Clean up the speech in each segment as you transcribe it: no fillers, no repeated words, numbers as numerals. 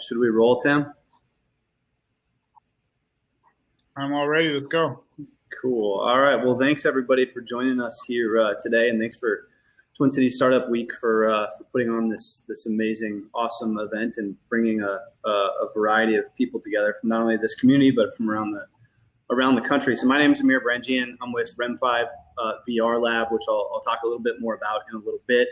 Should we roll, Tim? I'm all ready. Let's go. Cool. All right. Well, thanks everybody for joining us here today, and thanks for Twin Cities Startup Week for putting on this amazing, awesome event and bringing a variety of people together from not only this community but from around the country. So my name is Amir Berenjian. I'm with REM5 VR Lab, which I'll talk a little bit more about in a little bit.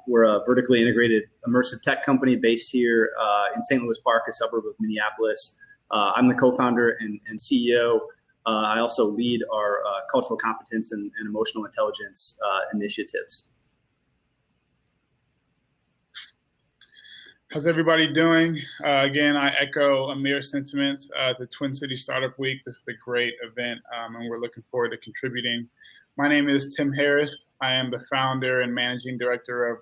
We're a vertically integrated immersive tech company based here in St. Louis Park, a suburb of Minneapolis. I'm the co-founder and CEO. I also lead our cultural competence and emotional intelligence initiatives. How's everybody doing? Again, I echo Amir's sentiments. The Twin Cities Startup Week, this is a great event, and we're looking forward to contributing. My name is Tim Harris. I am the founder and managing director of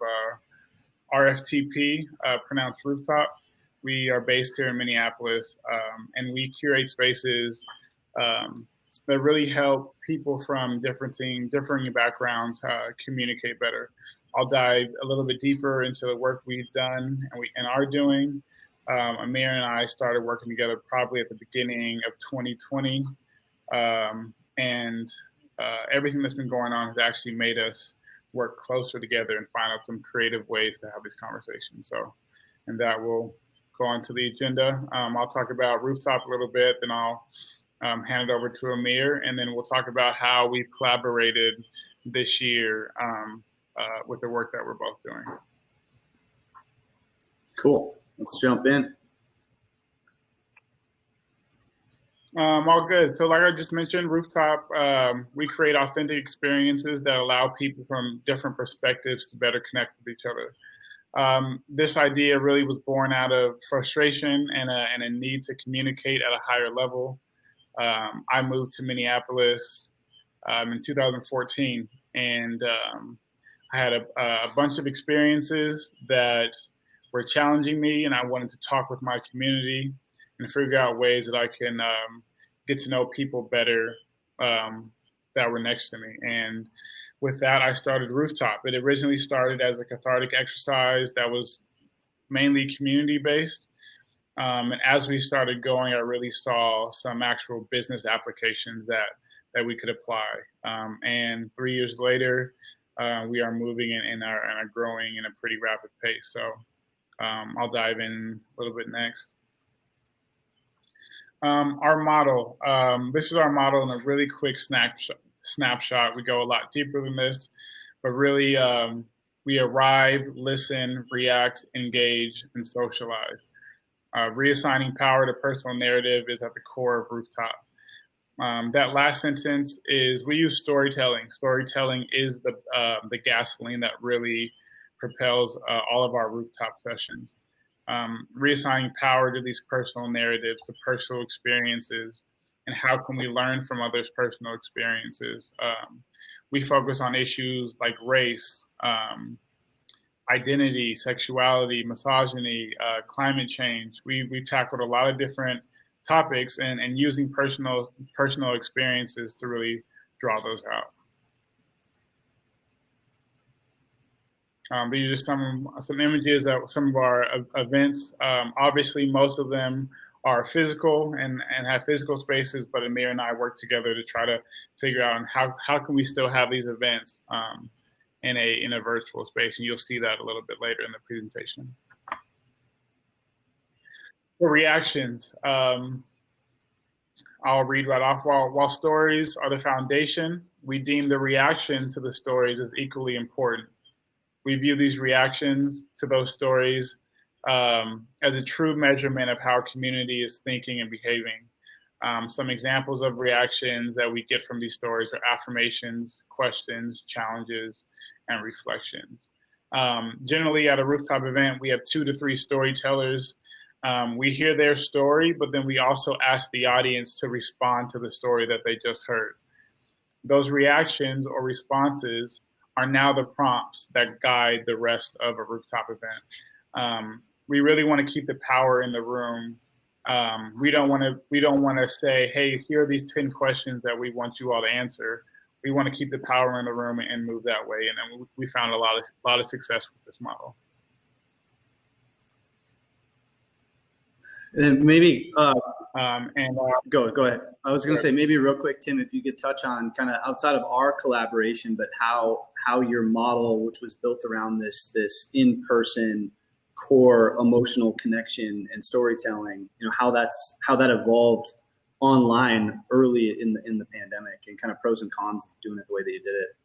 RFTP, pronounced Rooftop. We are based here in Minneapolis, and we curate spaces that really help people from differing backgrounds communicate better. I'll dive a little bit deeper into the work we've done and are doing. Amir and I started working together probably at the beginning of 2020, and everything that's been going on has actually made us work closer together and find out some creative ways to have these conversations. So, and that will go on to the agenda. I'll talk about Rooftop a little bit, then I'll hand it over to Amir, and then we'll talk about how we've collaborated this year with the work that we're both doing. Cool. Let's jump in. All good. So like I just mentioned, Rooftop, we create authentic experiences that allow people from different perspectives to better connect with each other. This idea really was born out of frustration and a need to communicate at a higher level. I moved to Minneapolis in 2014, and I had a bunch of experiences that were challenging me, and I wanted to talk with my community and figure out ways that I can get to know people better that were next to me. And with that, I started Rooftop. It originally started as a cathartic exercise that was mainly community-based. And as we started going, I really saw some actual business applications that we could apply. And 3 years later, we are moving and are growing in a pretty rapid pace. So I'll dive in a little bit next. Our model, this is our model in a really quick snapshot. We go a lot deeper than this, but really we arrive, listen, react, engage, and socialize. Reassigning power to personal narrative is at the core of Rooftop. That last sentence is, we use storytelling. Storytelling is the gasoline that really propels all of our Rooftop sessions. Reassigning power to these personal narratives, to personal experiences, and how can we learn from others' personal experiences. We focus on issues like race, identity, sexuality, misogyny, climate change. We've tackled a lot of different topics and using personal experiences to really draw those out. These are just some images that some of our events. Obviously, most of them are physical and have physical spaces, but Amir and I work together to try to figure out how can we still have these events in a virtual space, and you'll see that a little bit later in the presentation. The reactions, I'll read right off. While stories are the foundation, we deem the reaction to the stories as equally important. We view these reactions to those stories as a true measurement of how community is thinking and behaving. Some examples of reactions that we get from these stories are affirmations, questions, challenges, and reflections. Generally at a Rooftop event, we have 2 to 3 storytellers. We hear their story, but then we also ask the audience to respond to the story that they just heard. Those reactions or responses are now the prompts that guide the rest of a Rooftop event. We really want to keep the power in the room. We don't want to say, hey, here are these 10 questions that we want you all to answer. We want to keep the power in the room and move that way. And we found a lot of success with this model. And maybe and go ahead. I was going to say maybe real quick, Tim, if you could touch on kind of outside of our collaboration, but how your model, which was built around this in-person core emotional connection and storytelling, how that evolved online early in the pandemic, and kind of pros and cons of doing it the way that you did it.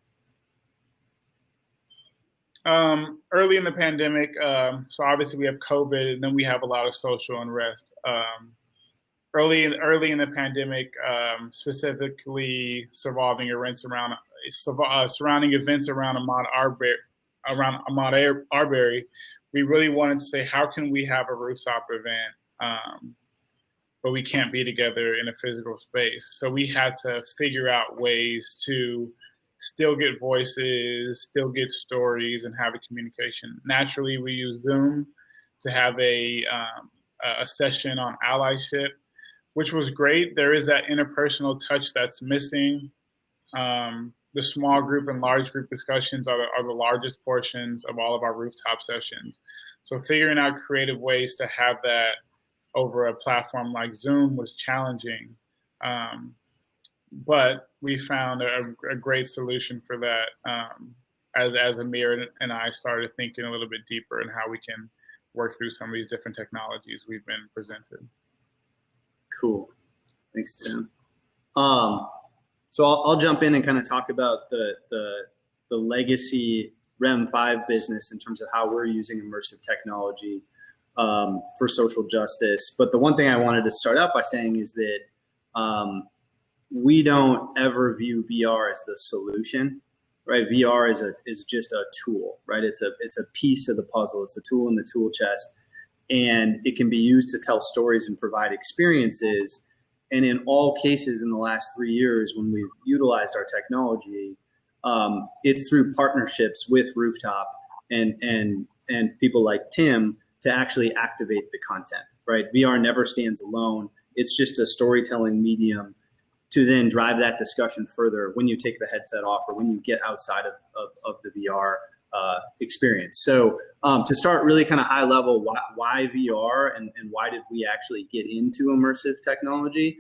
Early in the pandemic, so obviously we have COVID, and then we have a lot of social unrest. Early in the pandemic, specifically surrounding events around Ahmaud Arbery, we really wanted to say, how can we have a rooftop event, but we can't be together in a physical space? So we had to figure out ways to still get voices, still get stories, and have a communication. Naturally, we use Zoom to have a session on allyship, which was great. There is that interpersonal touch that's missing. The small group and large group discussions are the largest portions of all of our rooftop sessions. So figuring out creative ways to have that over a platform like Zoom was challenging. But we found a great solution for that as Amir and I started thinking a little bit deeper in how we can work through some of these different technologies we've been presented. Cool. Thanks, Tim. So I'll jump in and kind of talk about the legacy REM5 business in terms of how we're using immersive technology for social justice. But the one thing I wanted to start out by saying is that we don't ever view VR as the solution, right? VR is just a tool, right? It's a piece of the puzzle. It's a tool in the tool chest, and it can be used to tell stories and provide experiences. And in all cases in the last 3 years, when we've utilized our technology, it's through partnerships with Rooftop and people like Tim to actually activate the content, right? VR never stands alone. It's just a storytelling medium to then drive that discussion further when you take the headset off or when you get outside of the VR experience. So to start really kind of high level, why VR and why did we actually get into immersive technology?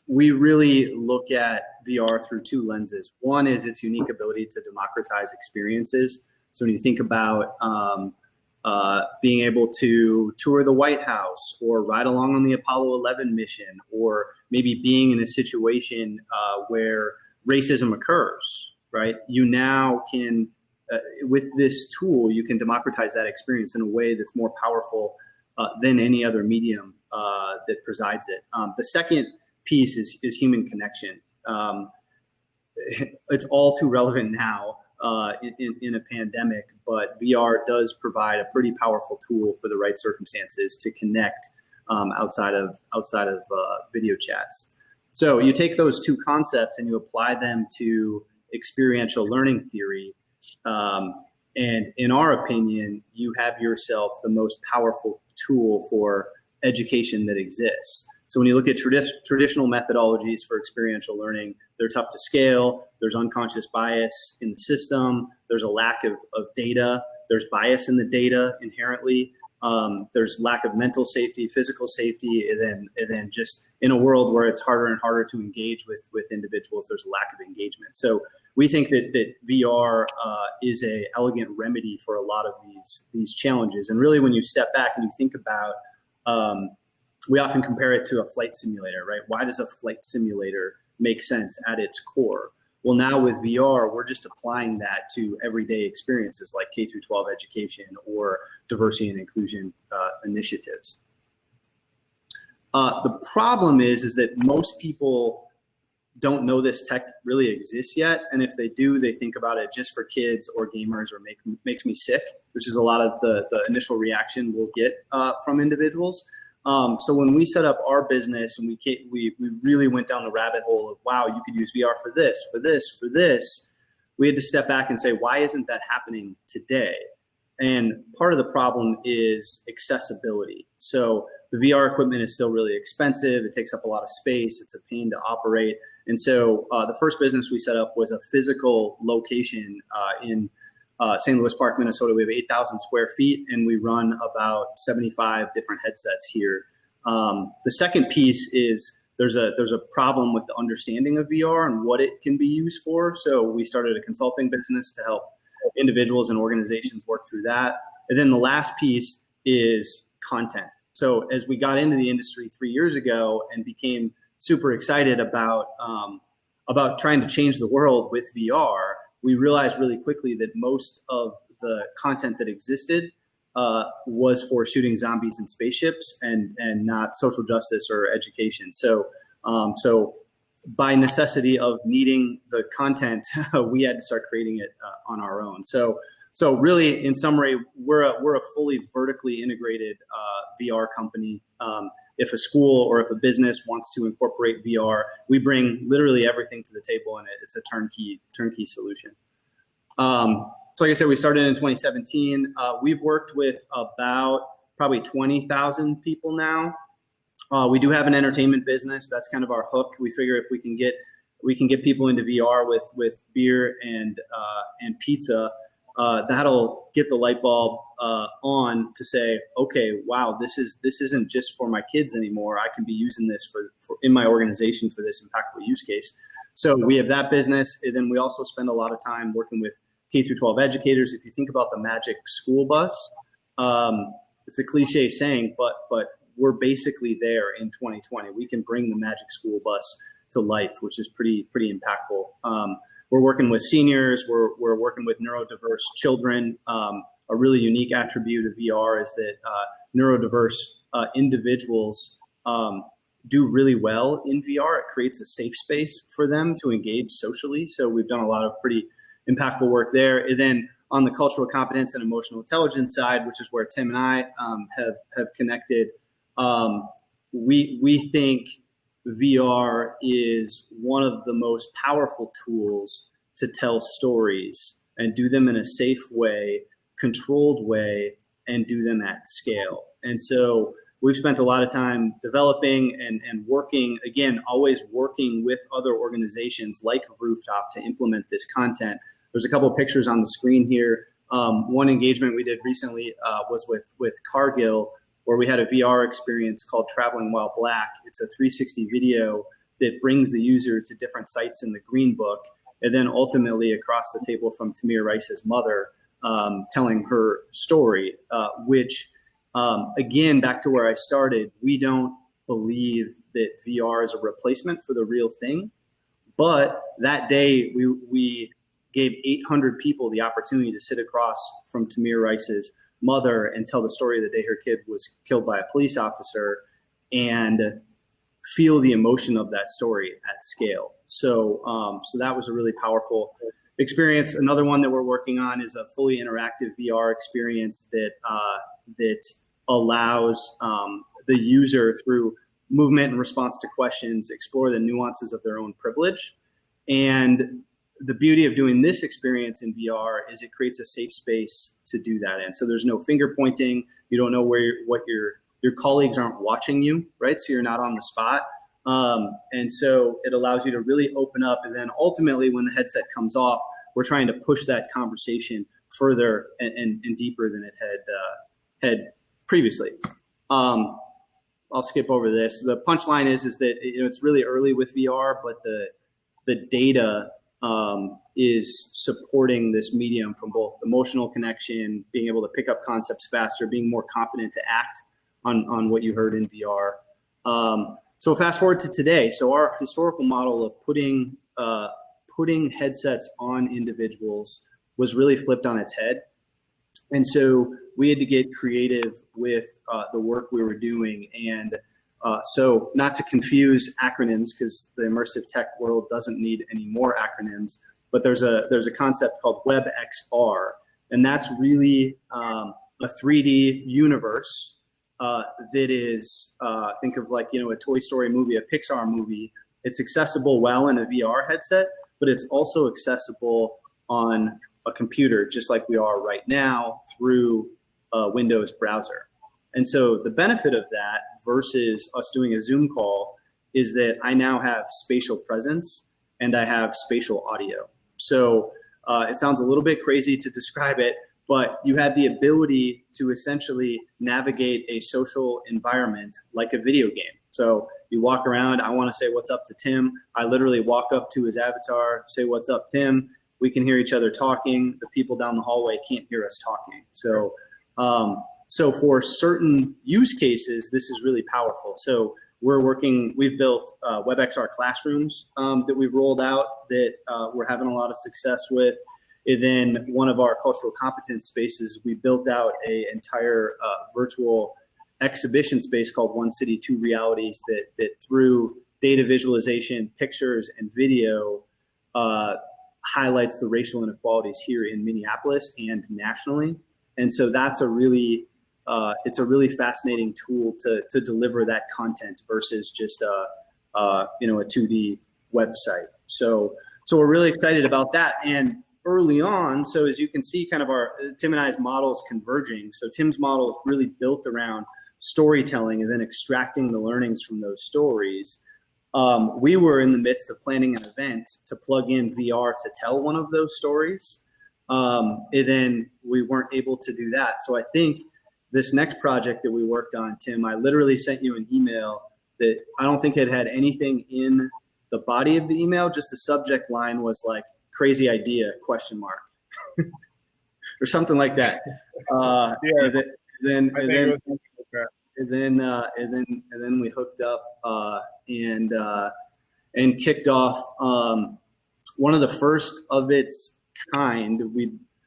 We really look at VR through two lenses. One is its unique ability to democratize experiences. So when you think about being able to tour the White House or ride along on the Apollo 11 mission, or maybe being in a situation where racism occurs, right? You now can, with this tool, you can democratize that experience in a way that's more powerful than any other medium that presides it. The second piece is human connection. It's all too relevant now in a pandemic, but VR does provide a pretty powerful tool for the right circumstances to connect outside of video chats. So you take those two concepts and you apply them to experiential learning theory, and in our opinion, you have yourself the most powerful tool for education that exists. So when you look at traditional methodologies for experiential learning, they're tough to scale. There's unconscious bias in the system. There's a lack of data. There's bias in the data inherently. There's lack of mental safety, physical safety, and then just in a world where it's harder and harder to engage with individuals, there's a lack of engagement. So we think that VR is an elegant remedy for a lot of these challenges. And really, when you step back and you think about, we often compare it to a flight simulator, right? Why does a flight simulator make sense at its core? Well, now with VR, we're just applying that to everyday experiences like K through 12 education or diversity and inclusion initiatives. The problem is that most people don't know this tech really exists yet. And if they do, they think about it just for kids or gamers or makes me sick, which is a lot of the initial reaction we'll get from individuals. So when we set up our business and we really went down the rabbit hole of, wow, you could use VR for this, for this, for this, we had to step back and say, why isn't that happening today? And part of the problem is accessibility. So the VR equipment is still really expensive. It takes up a lot of space. It's a pain to operate. And so the first business we set up was a physical location in St. Louis Park, Minnesota. We have 8,000 square feet, and we run about 75 different headsets here. The second piece is there's a problem with the understanding of VR and what it can be used for. So we started a consulting business to help individuals and organizations work through that. And then the last piece is content. So as we got into the industry 3 years ago and became super excited about trying to change the world with VR, we realized really quickly that most of the content that existed was for shooting zombies and spaceships and not social justice or education. So by necessity of needing the content, we had to start creating it on our own. So really, in summary, we're a fully vertically integrated VR company. If a school or if a business wants to incorporate VR, we bring literally everything to the table, and it's a turnkey solution. So like I said, we started in 2017. We've worked with about probably 20,000 people now. We do have an entertainment business. That's kind of our hook. We figure if we can get people into VR with beer and pizza, that'll get the light bulb on to say, okay, wow, this isn't just for my kids anymore. I can be using this for in my organization for this impactful use case. So we have that business, and then we also spend a lot of time working with K through 12 educators. If you think about the magic school bus, it's a cliche saying, but we're basically there in 2020. We can bring the magic school bus to life, which is pretty impactful. We're working with seniors. We're working with neurodiverse children. A really unique attribute of VR is that neurodiverse individuals do really well in VR. It creates a safe space for them to engage socially. So we've done a lot of pretty impactful work there. And then on the cultural competence and emotional intelligence side, which is where Tim and I have connected, we think VR is one of the most powerful tools to tell stories and do them in a safe way, controlled way, and do them at scale. And so we've spent a lot of time developing and working, again, always working with other organizations like Rooftop to implement this content. There's a couple of pictures on the screen here. One engagement we did recently was with Cargill, where we had a VR experience called Traveling While Black. It's a 360 video that brings the user to different sites in the Green Book, and then ultimately across the table from Tamir Rice's mother, telling her story, which, again, back to where I started, we don't believe that VR is a replacement for the real thing. But that day, we gave 800 people the opportunity to sit across from Tamir Rice's mother and tell the story of the day her kid was killed by a police officer and feel the emotion of that story at scale. So that was a really powerful experience. Another one that we're working on is a fully interactive VR experience that allows the user, through movement and response to questions, explore the nuances of their own privilege. And the beauty of doing this experience in VR is it creates a safe space to do that in. So there's no finger pointing. You don't know what your colleagues aren't watching you, right? So you're not on the spot. And so it allows you to really open up. And then ultimately, when the headset comes off, we're trying to push that conversation further and deeper than it had previously. I'll skip over this. The punchline is that it's really early with VR, but the data is supporting this medium from both emotional connection, being able to pick up concepts faster, being more confident to act on what you heard in VR. So fast forward to today. So our historical model of putting headsets on individuals was really flipped on its head. And so we had to get creative with the work we were doing. And so not to confuse acronyms, because the immersive tech world doesn't need any more acronyms, but there's a concept called WebXR, and that's really a 3D universe that is, think of like, a Toy Story movie, a Pixar movie. It's accessible well in a VR headset, but it's also accessible on a computer, just like we are right now through a Windows browser. And so the benefit of that versus us doing a Zoom call is that I now have spatial presence and I have spatial audio. So it sounds a little bit crazy to describe it, but you have the ability to essentially navigate a social environment like a video game. So you walk around, I want to say what's up to Tim. I literally walk up to his avatar, say what's up, Tim. We can hear each other talking. The people down the hallway can't hear us talking. So, so for certain use cases, this is really powerful. So we've built WebXR classrooms that we've rolled out that we're having a lot of success with. And then one of our cultural competence spaces, we built out an entire virtual exhibition space called One City, Two Realities that through data visualization, pictures, and video highlights the racial inequalities here in Minneapolis and nationally. And so that's it's a really fascinating tool to deliver that content versus just a 2D website. So we're really excited about that. And early on, so as you can see, kind of Tim and I's models converging. So Tim's model is really built around storytelling and then extracting the learnings from those stories. We were in the midst of planning an event to plug in VR to tell one of those stories. And then we weren't able to do that. So I think this next project that we worked on, Tim, I literally sent you an email that I don't think it had anything in the body of the email. Just the subject line was like, crazy idea, ? Or something like that. Yeah. And then we hooked up and kicked off one of the first of its kind.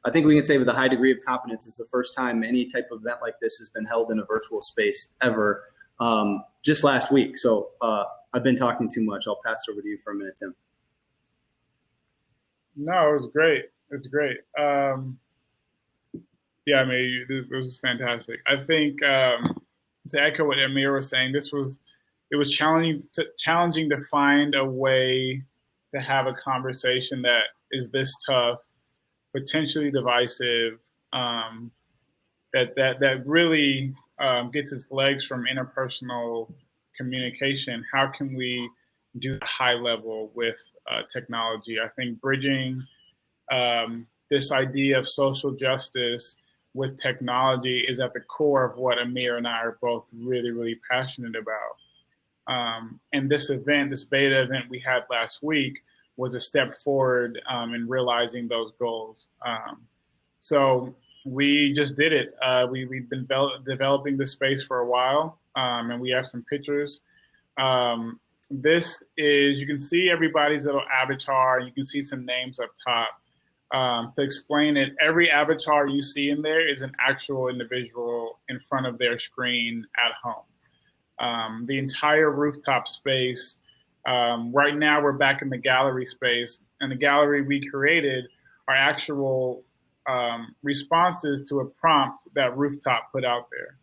I think we can say with a high degree of confidence, it's the first time any type of event like this has been held in a virtual space ever, just last week. So I've been talking too much. I'll pass it over to you for a minute, Tim. No, it was great. It's great. Yeah, I mean, this was fantastic. I think to echo what Amir was saying, it was challenging to find a way to have a conversation that is this tough, potentially divisive, that really gets its legs from interpersonal communication. How can we do high level with technology? I think bridging this idea of social justice with technology is at the core of what Amir and I are both really, really passionate about. And this beta event we had last week was a step forward in realizing those goals. So we just did it. We've been developing this space for a while, and we have some pictures. This is, you can see everybody's little avatar. You can see some names up top. To explain it, every avatar you see in there is an actual individual in front of their screen at home. The entire rooftop space, right now we're back in the gallery space, and the gallery we created are actual responses to a prompt that Rooftop put out there.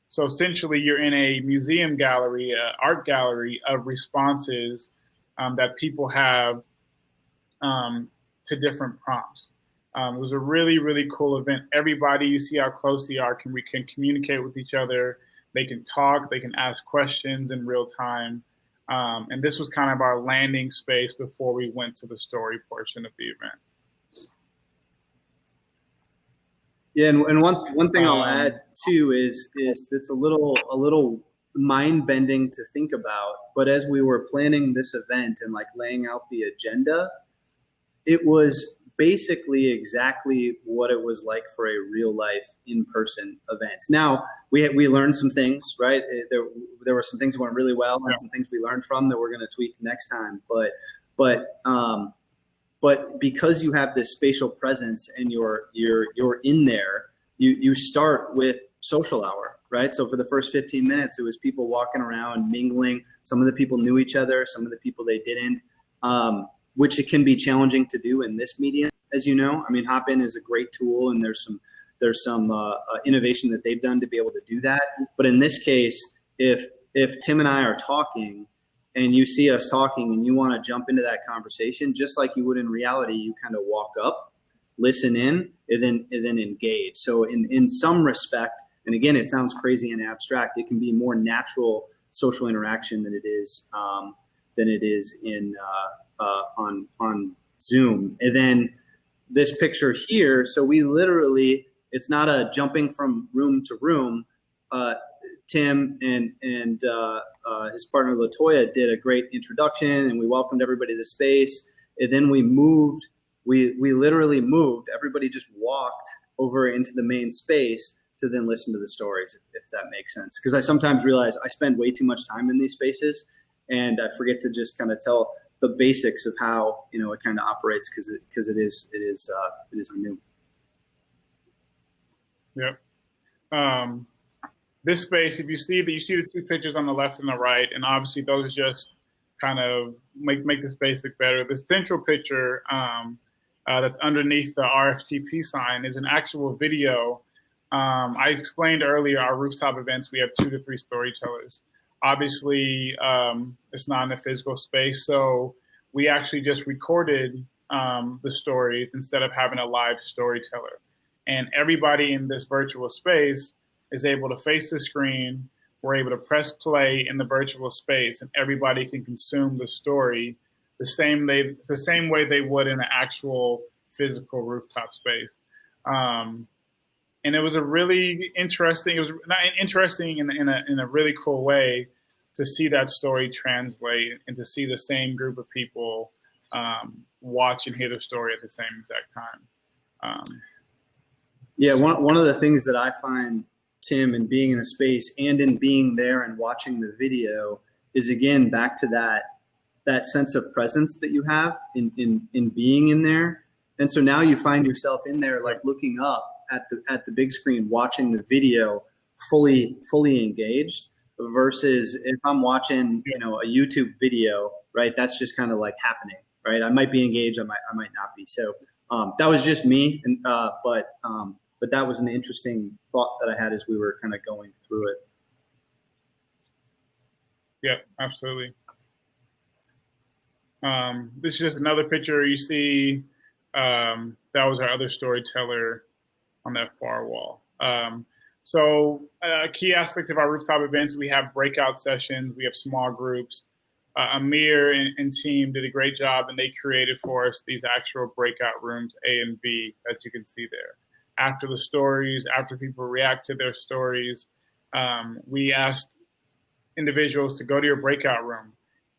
So essentially you're in a museum gallery, art gallery of responses that people have to different prompts. It was a really, really cool event. Everybody, you see how close they are, can communicate with each other. They can talk, they can ask questions in real time. And this was kind of our landing space before we went to the story portion of the event. Yeah, and one thing I'll add too is it's a little mind-bending to think about. But as we were planning this event and like laying out the agenda, it was basically exactly what it was like for a real life in-person event. Now we learned some things, right? There were some things that went really well and some things we learned from that we're going to tweak next time. But because you have this spatial presence and you're in there, you start with social hour, right? So for the first 15 minutes, it was people walking around, mingling. Some of the people knew each other, some of the people they didn't, which it can be challenging to do in this medium, as you know. I mean, Hopin is a great tool, and there's some innovation that they've done to be able to do that. But in this case, if Tim and I are talking, and you see us talking and you want to jump into that conversation, just like you would in reality, you kind of walk up, listen in, and then engage. So in some respect, and again, it sounds crazy and abstract, it can be more natural social interaction than it is in on Zoom. And then this picture here. So we literally, it's not a jumping from room to room. Tim and his partner Latoya did a great introduction, and we welcomed everybody to the space. And then we moved. We literally moved. Everybody just walked over into the main space to then listen to the stories, if that makes sense. Because I sometimes realize I spend way too much time in these spaces, and I forget to just kind of tell the basics of how it kind of operates, because it is new. Yep. This space, if you see the two pictures on the left and the right, and obviously those just kind of make the space look better. The central picture that's underneath the RFTP sign is an actual video. I explained earlier our rooftop events, we have 2 to 3 storytellers. Obviously, it's not in a physical space, so we actually just recorded the stories instead of having a live storyteller. And everybody in this virtual space is able to face the screen. We're able to press play in the virtual space, and everybody can consume the story the same way they would in an actual physical rooftop space. And it was a really interesting. It was not interesting in a really cool way to see that story translate and to see the same group of people watch and hear the story at the same exact time. Yeah, one of the things that I find, Tim, in being in a space and in being there and watching the video is, again, back to that sense of presence that you have in being in there. And so now you find yourself in there, like looking up at the big screen, watching the video, fully engaged, versus if I'm watching a YouTube video, right? That's just kind of like happening, right? I might be engaged, I might not be. So that was just me, and but that was an interesting thought that I had as we were kind of going through it. Yeah, absolutely. This is just another picture. You see, that was our other storyteller on that far wall. So a key aspect of our rooftop events, we have breakout sessions, we have small groups. Amir and team did a great job, and they created for us these actual breakout rooms, A and B, that you can see there. After the stories, after people react to their stories, we asked individuals to go to your breakout room.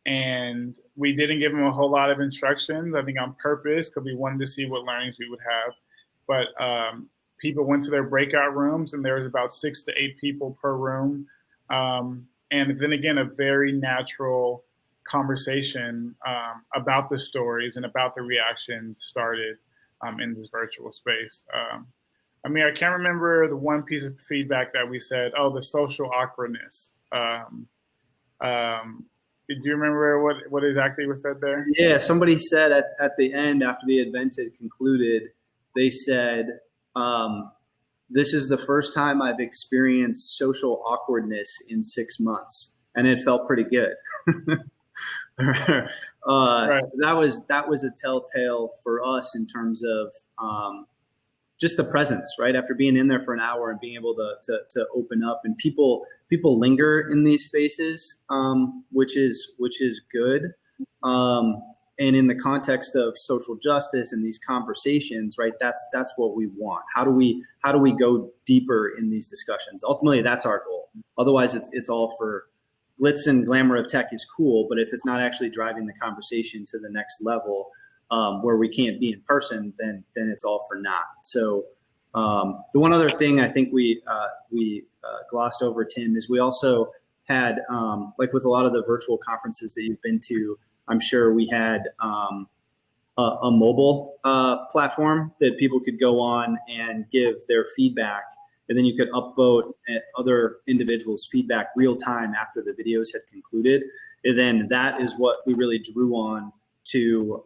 And we didn't give them a whole lot of instructions, I think on purpose, because we wanted to see what learnings we would have. But people went to their breakout rooms, and there was about 6 to 8 people per room. And then again, a very natural conversation about the stories and about the reactions started in this virtual space. I mean, I can't remember the one piece of feedback that we said, the social awkwardness. Did you remember what exactly was said there? Yeah, somebody said at the end, after the event had concluded, they said, this is the first time I've experienced social awkwardness in 6 months, and it felt pretty good. Right. That was a telltale for us in terms of just the presence, right? After being in there for an hour and being able to open up, and people linger in these spaces, which is good. And in the context of social justice and these conversations, right? That's what we want. How do we go deeper in these discussions? Ultimately, that's our goal. Otherwise, it's all for glitz and glamour of tech is cool, but if it's not actually driving the conversation to the next level, where we can't be in person, then it's all for naught. So the one other thing I think we glossed over, Tim, is we also had, like with a lot of the virtual conferences that you've been to, I'm sure we had a mobile platform that people could go on and give their feedback, and then you could upvote other individuals' feedback real time after the videos had concluded. And then that is what we really drew on to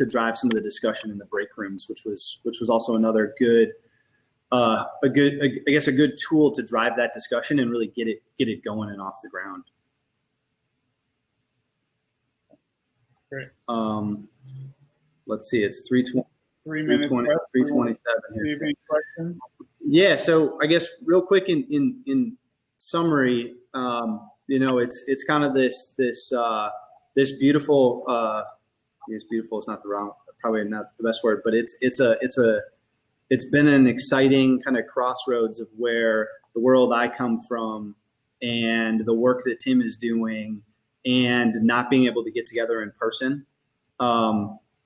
drive some of the discussion in the break rooms, which was also another good, I guess a good tool to drive that discussion and really get it going and off the ground. Great. Let's see, it's 3:20. 3 minutes. 3:27 here. Any questions? Yeah, so I guess real quick in summary, it's kind of this beautiful It's beautiful. It's not probably not the best word, but it's been an exciting kind of crossroads of where the world I come from and the work that Tim is doing and not being able to get together in person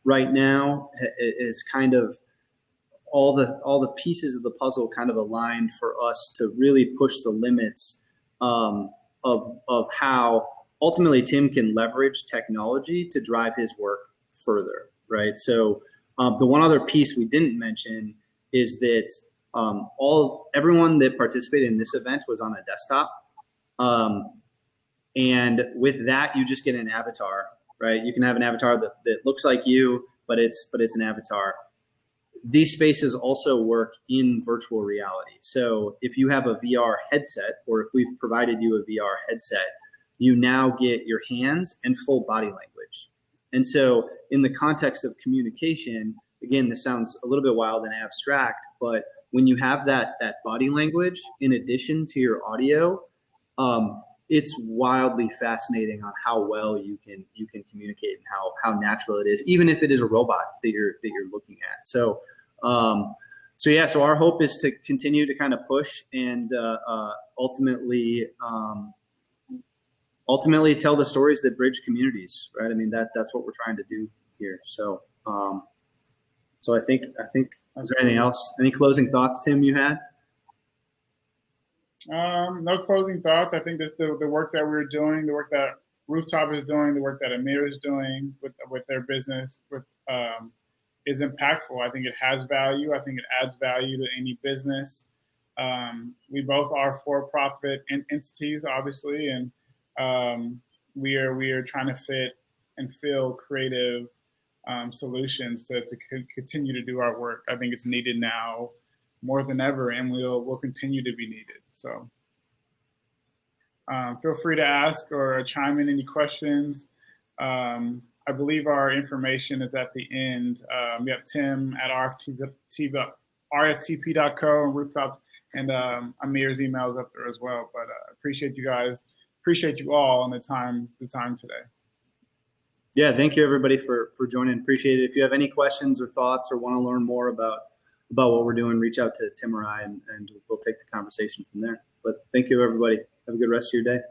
right now is kind of all the pieces of the puzzle kind of aligned for us to really push the limits of how ultimately Tim can leverage technology to drive his work further, right? So the one other piece we didn't mention is that everyone that participated in this event was on a desktop. And with that, you just get an avatar, right? You can have an avatar that looks like you, but it's an avatar. These spaces also work in virtual reality. So if you have a VR headset, or if we've provided you a VR headset, you now get your hands and full body language. And so in the context of communication, again, this sounds a little bit wild and abstract, but when you have that body language in addition to your audio, it's wildly fascinating on how well you can communicate and how natural it is, even if it is a robot that you're looking at. So so our hope is to continue to kind of push and ultimately tell the stories that bridge communities, right? I mean, that's what we're trying to do here. So so I think is there anything else? Any closing thoughts, Tim, you had? No closing thoughts. I think the work that we're doing, the work that Rooftop is doing, the work that Amir is doing with their business is impactful. I think it has value. I think it adds value to any business. We both are for-profit entities, obviously, and we are trying to fit and fill creative solutions to continue to do our work. I think it's needed now more than ever, and will continue to be needed. So feel free to ask or chime in any questions. I believe our information is at the end. We have Tim at RFTP.co and Rooftop, and Amir's email is up there as well. But appreciate you guys. Appreciate you all and the time today. Yeah, thank you everybody for joining. Appreciate it. If you have any questions or thoughts or want to learn more about what we're doing, reach out to Tim or I, and we'll take the conversation from there. But thank you, everybody. Have a good rest of your day.